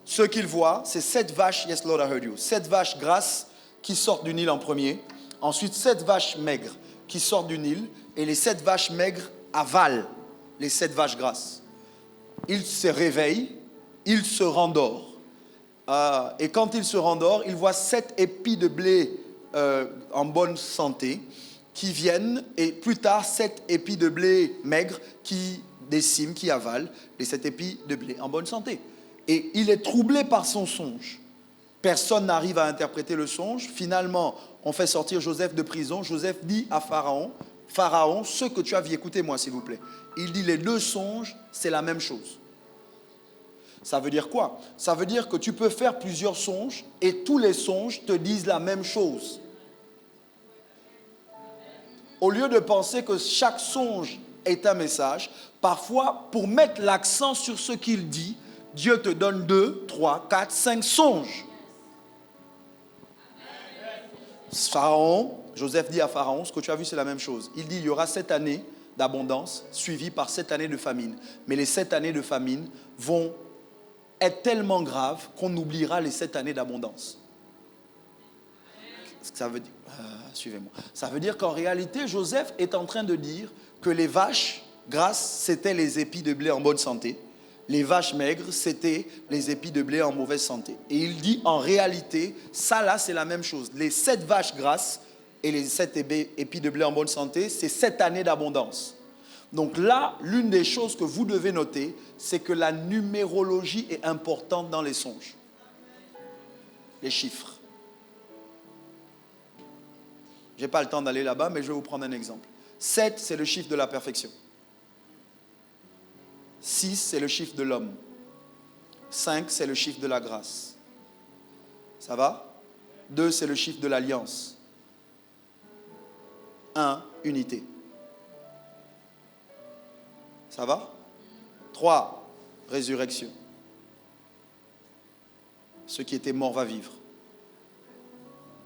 Ce qu'il voit, c'est 7 vaches, yes Lord I heard you, 7 vaches grasses qui sortent du Nil en premier. Ensuite, 7 vaches maigres qui sortent du Nil. Et les 7 vaches maigres avalent les 7 vaches grasses. Il se réveille, il se rendort. Et quand il se rendort, il voit 7 épis de blé en bonne santé qui viennent, et plus tard 7 épis de blé maigres qui déciment, qui avalent les 7 épis de blé en bonne santé. Et il est troublé par son songe. Personne n'arrive à interpréter le songe. Finalement, on fait sortir Joseph de prison. Joseph dit à Pharaon, Pharaon, ce que tu as vu, écoutez-moi s'il vous plaît. Il dit les 2 songes, c'est la même chose. Ça veut dire quoi? Ça veut dire que tu peux faire plusieurs songes et tous les songes te disent la même chose. Au lieu de penser que chaque songe est un message, parfois, pour mettre l'accent sur ce qu'il dit, Dieu te donne 2, 3, 4, 5 songes. Pharaon, Joseph dit à Pharaon, ce que tu as vu, c'est la même chose. Il dit, il y aura 7 années d'abondance suivies par 7 années de famine. Mais les 7 années de famine vont être tellement graves qu'on oubliera les 7 années d'abondance. Ça veut dire, suivez-moi. Ça veut dire qu'en réalité, Joseph est en train de dire que les vaches grasses, c'était les épis de blé en bonne santé. Les vaches maigres, c'était les épis de blé en mauvaise santé. Et il dit, en réalité, ça là, c'est la même chose. Les 7 vaches grasses et les 7 épis de blé en bonne santé, c'est 7 années d'abondance. Donc là, l'une des choses que vous devez noter, c'est que la numérologie est importante dans les songes. Les chiffres. Je n'ai pas le temps d'aller là-bas, mais je vais vous prendre un exemple. 7, c'est le chiffre de la perfection. 6, c'est le chiffre de l'homme. 5, c'est le chiffre de la grâce. Ça va? 2, c'est le chiffre de l'alliance. 1, unité. Ça va? 3, résurrection. Ceux qui étaient morts va vivre.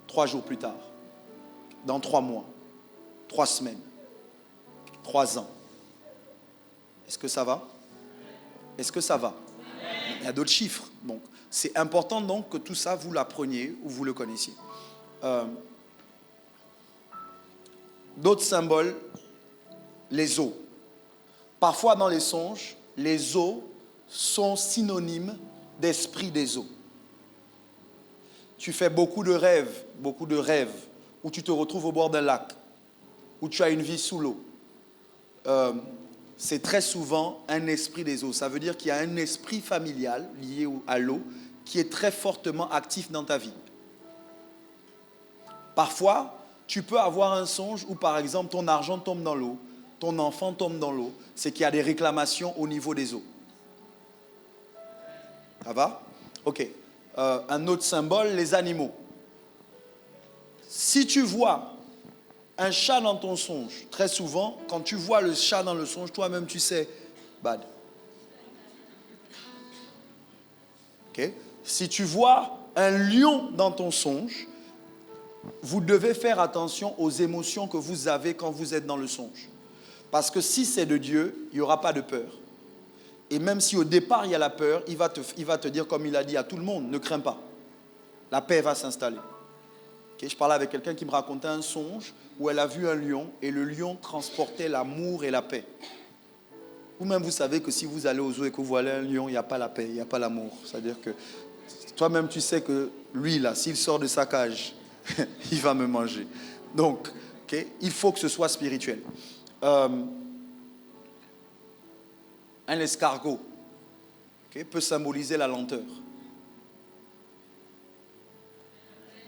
3 jours plus tard. Dans 3 mois. 3 semaines. 3 ans. Est-ce que ça va? Est-ce que ça va? Il y a d'autres chiffres. Donc, c'est important donc que tout ça, vous l'appreniez ou vous le connaissiez. D'autres symboles, les eaux. Parfois dans les songes, les eaux sont synonymes d'esprit des eaux. Tu fais beaucoup de rêves, où tu te retrouves au bord d'un lac, où tu as une vie sous l'eau. C'est très souvent un esprit des eaux. Ça veut dire qu'il y a un esprit familial lié à l'eau qui est très fortement actif dans ta vie. Parfois, tu peux avoir un songe où, par exemple, ton argent tombe dans l'eau, ton enfant tombe dans l'eau. C'est qu'il y a des réclamations au niveau des eaux. Ça va? Ok. Un autre symbole, les animaux. Si tu vois un chat dans ton songe, très souvent, quand tu vois le chat dans le songe, toi-même tu sais, bad. Okay. Si tu vois un lion dans ton songe, vous devez faire attention aux émotions que vous avez quand vous êtes dans le songe. Parce que si c'est de Dieu, il n'y aura pas de peur. Et même si au départ il y a la peur, il va te dire comme il a dit à tout le monde, ne crains pas. La paix va s'installer. Okay, je parlais avec quelqu'un qui me racontait un songe où elle a vu un lion et le lion transportait l'amour et la paix. Vous-même, vous savez que si vous allez aux zoo et que vous voyez un lion, il n'y a pas la paix, il n'y a pas l'amour. C'est-à-dire que toi-même, tu sais que lui, là, s'il sort de sa cage, il va me manger. Donc, okay, il faut que ce soit spirituel. Un escargot peut symboliser la lenteur.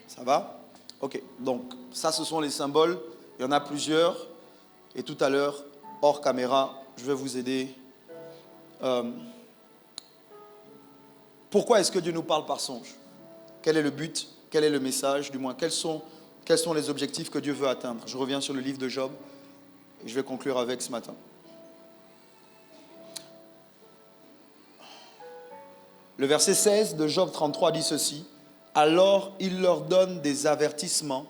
Ça va? Ok, donc ça ce sont les symboles. Il y en a plusieurs. Et tout à l'heure, hors caméra, je vais vous aider. Pourquoi est-ce que Dieu nous parle par songe? Quel est le but? Quel est le message? Du moins, quels sont les objectifs que Dieu veut atteindre? Je reviens sur le livre de Job et je vais conclure avec ce matin. Le verset 16 de Job 33 dit ceci. Alors il leur donne des avertissements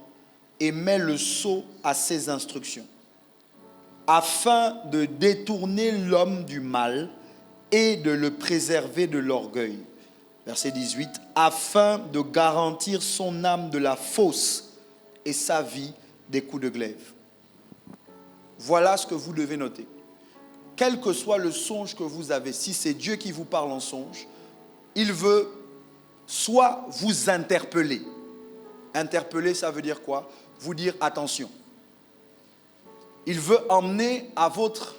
et met le sceau à ses instructions, afin de détourner l'homme du mal et de le préserver de l'orgueil. Verset 18, afin de garantir son âme de la fausse et sa vie des coups de glaive. Voilà ce que vous devez noter. Quel que soit le songe que vous avez, si c'est Dieu qui vous parle en songe, il veut soit vous interpeller. Interpeller, ça veut dire quoi? Vous dire attention. Il veut emmener à votre...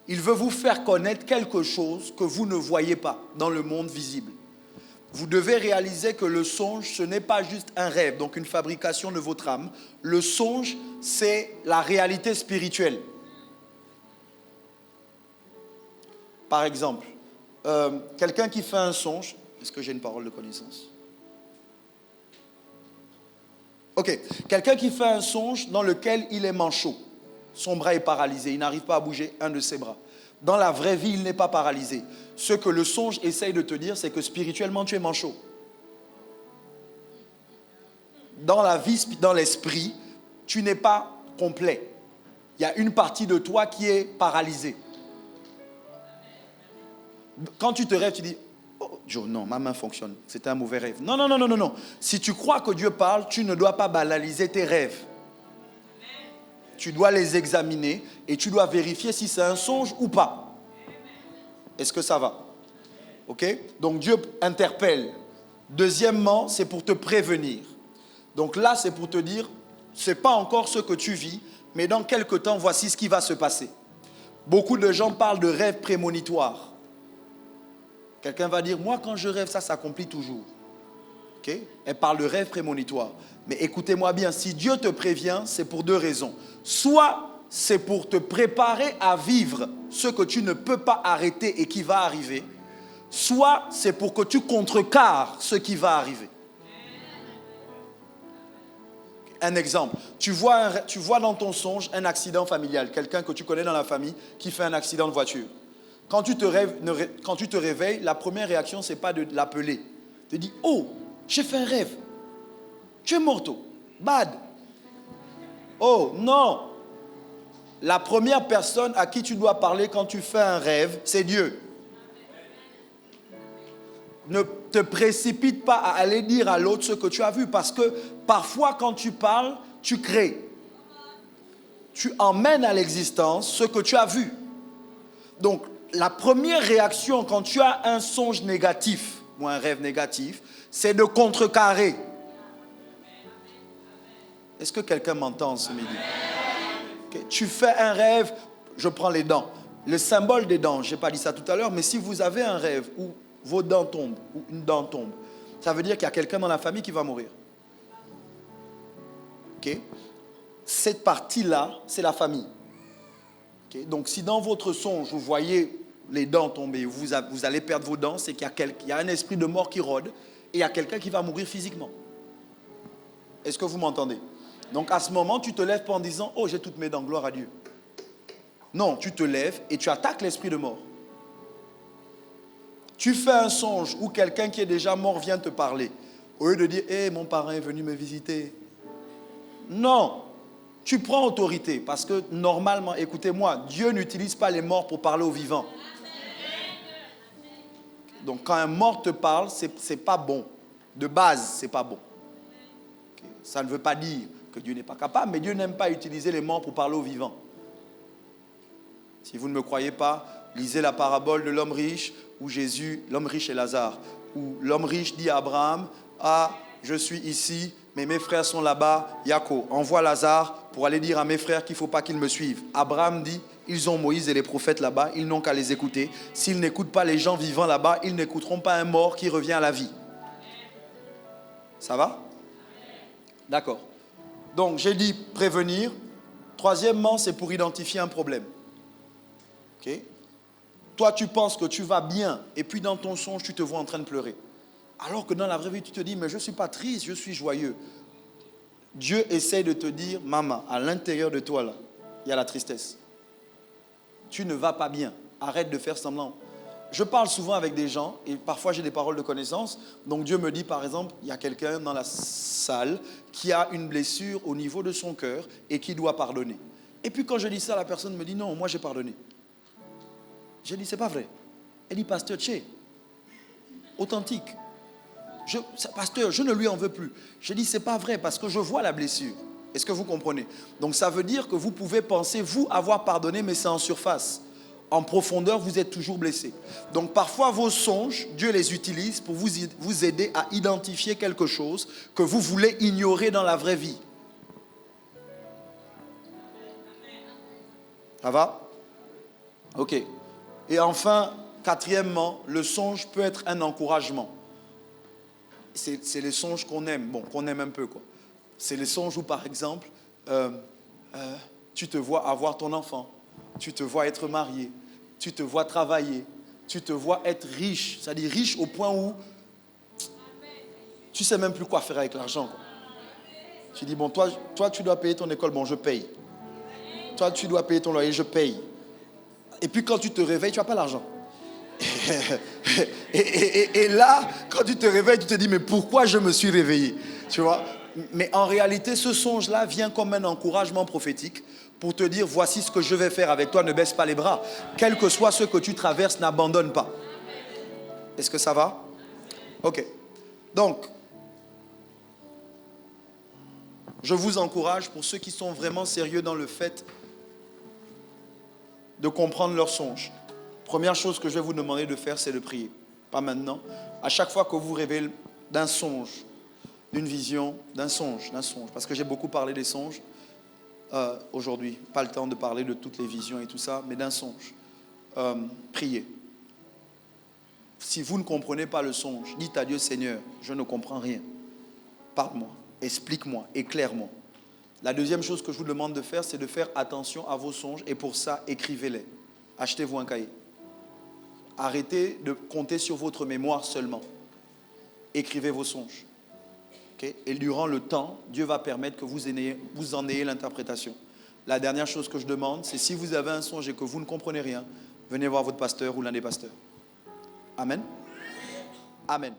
il veut vous faire connaître quelque chose que vous ne voyez pas dans le monde visible. Vous devez réaliser que le songe, ce n'est pas juste un rêve, donc une fabrication de votre âme. Le songe, c'est la réalité spirituelle. Par exemple, quelqu'un qui fait un songe, est-ce que j'ai une parole de connaissance? Ok, quelqu'un qui fait un songe dans lequel il est manchot, son bras est paralysé, il n'arrive pas à bouger un de ses bras. Dans la vraie vie, il n'est pas paralysé. Ce que le songe essaye de te dire, c'est que spirituellement, tu es manchot. Dans la vie, dans l'esprit, tu n'es pas complet. Il y a une partie de toi qui est paralysée. Quand tu te rêves, tu dis, oh Joe, non, ma main fonctionne, c'était un mauvais rêve. Non, non, non, non, non, non. Si tu crois que Dieu parle, tu ne dois pas banaliser tes rêves. Tu dois les examiner et tu dois vérifier si c'est un songe ou pas. Est-ce que ça va? Ok? Donc Dieu interpelle. Deuxièmement, c'est pour te prévenir. Donc là, c'est pour te dire, ce n'est pas encore ce que tu vis, mais dans quelque temps, voici ce qui va se passer. Beaucoup de gens parlent de rêves prémonitoires. Quelqu'un va dire, moi quand je rêve, ça s'accomplit toujours. Okay? Elle parle de rêve prémonitoire. Mais écoutez-moi bien, si Dieu te prévient, c'est pour deux raisons. Soit c'est pour te préparer à vivre ce que tu ne peux pas arrêter et qui va arriver. Soit c'est pour que tu contrecarres ce qui va arriver. Un exemple. Tu vois dans ton songe un accident familial. Quelqu'un que tu connais dans la famille qui fait un accident de voiture. Quand tu te réveilles, la première réaction, ce n'est pas de l'appeler. Tu te dis, oh, j'ai fait un rêve. Tu es morto. Bad. Oh, non. La première personne à qui tu dois parler quand tu fais un rêve, c'est Dieu. Ne te précipite pas à aller dire à l'autre ce que tu as vu, parce que parfois quand tu parles, tu crées. Tu emmènes à l'existence ce que tu as vu. Donc, la première réaction quand tu as un songe négatif ou un rêve négatif, c'est de contrecarrer. Est-ce que quelqu'un m'entend ce midi? Okay. Tu fais un rêve, je prends les dents. Le symbole des dents, je n'ai pas dit ça tout à l'heure, mais si vous avez un rêve où vos dents tombent, ou une dent tombe, ça veut dire qu'il y a quelqu'un dans la famille qui va mourir. Okay. Cette partie-là, c'est la famille. Okay. Donc, si dans votre songe, vous voyez les dents tomber, vous allez perdre vos dents, c'est qu'il y a un esprit de mort qui rôde et il y a quelqu'un qui va mourir physiquement. Est-ce que vous m'entendez? Donc, à ce moment, tu te lèves pas en disant « Oh, j'ai toutes mes dents, gloire à Dieu ». Non, tu te lèves et tu attaques l'esprit de mort. Tu fais un songe où quelqu'un qui est déjà mort vient te parler. Au lieu de dire « Hé, mon parrain est venu me visiter ». Non, tu prends autorité parce que normalement, écoutez-moi, Dieu n'utilise pas les morts pour parler aux vivants. Donc quand un mort te parle, c'est pas bon. De base, c'est pas bon. Okay. Ça ne veut pas dire que Dieu n'est pas capable, mais Dieu n'aime pas utiliser les morts pour parler aux vivants. Si vous ne me croyez pas, lisez la parabole de l'homme riche, où Jésus, l'homme riche et Lazare, où l'homme riche dit à Abraham, « Ah, je suis ici, mais mes frères sont là-bas. Yako, envoie Lazare pour aller dire à mes frères qu'il ne faut pas qu'ils me suivent. » Abraham dit, ils ont Moïse et les prophètes là-bas, ils n'ont qu'à les écouter. S'ils n'écoutent pas les gens vivants là-bas, ils n'écouteront pas un mort qui revient à la vie. Ça va? D'accord. Donc, j'ai dit prévenir. Troisièmement, c'est pour identifier un problème. Ok? Toi, tu penses que tu vas bien et puis dans ton songe, tu te vois en train de pleurer. Alors que dans la vraie vie, tu te dis, mais je ne suis pas triste, je suis joyeux. Dieu essaie de te dire, maman, à l'intérieur de toi, là, il y a la tristesse. Tu ne vas pas bien. Arrête de faire semblant. Je parle souvent avec des gens et parfois j'ai des paroles de connaissance. Donc Dieu me dit, par exemple, il y a quelqu'un dans la salle qui a une blessure au niveau de son cœur et qui doit pardonner. Et puis quand je dis ça, la personne me dit, non, moi j'ai pardonné. J'ai dit, c'est pas vrai. Elle dit, pasteur Tché, authentique. Pasteur, je ne lui en veux plus. J'ai dit, c'est pas vrai parce que je vois la blessure. Est-ce que vous comprenez? Donc ça veut dire que vous pouvez penser, vous, avoir pardonné, mais c'est en surface. En profondeur, vous êtes toujours blessé. Donc parfois, vos songes, Dieu les utilise pour vous aider à identifier quelque chose que vous voulez ignorer dans la vraie vie. Ça va? Ok. Et enfin, quatrièmement, le songe peut être un encouragement. C'est les songes qu'on aime, bon, qu'on aime un peu, quoi. C'est les songes où, par exemple, tu te vois avoir ton enfant, tu te vois être marié, tu te vois travailler, tu te vois être riche, c'est-à-dire riche au point où tu ne sais même plus quoi faire avec l'argent, quoi. Tu dis, bon, toi, tu dois payer ton école, bon, je paye. Toi, tu dois payer ton loyer, je paye. Et puis quand tu te réveilles, tu n'as pas l'argent. Et là, quand tu te réveilles, tu te dis, mais pourquoi je me suis réveillé? Tu vois? Mais en réalité, ce songe-là vient comme un encouragement prophétique pour te dire, voici ce que je vais faire avec toi, ne baisse pas les bras. Quel que soit ce que tu traverses, n'abandonne pas. Est-ce que ça va? Ok. Donc, je vous encourage, pour ceux qui sont vraiment sérieux dans le fait de comprendre leurs songes. Première chose que je vais vous demander de faire, c'est de prier. Pas maintenant. À chaque fois que vous rêvez d'un songe, d'une vision, d'un songe. Parce que j'ai beaucoup parlé des songes aujourd'hui. Pas le temps de parler de toutes les visions et tout ça, mais d'un songe. Priez. Si vous ne comprenez pas le songe, dites à Dieu, Seigneur, je ne comprends rien. Parle-moi, explique-moi, éclaire-moi. La deuxième chose que je vous demande de faire, c'est de faire attention à vos songes et pour ça, écrivez-les. Achetez-vous un cahier. Arrêtez de compter sur votre mémoire seulement. Écrivez vos songes. Okay? Et durant le temps, Dieu va permettre que vous en ayez l'interprétation. La dernière chose que je demande, c'est si vous avez un songe et que vous ne comprenez rien, venez voir votre pasteur ou l'un des pasteurs. Amen. Amen.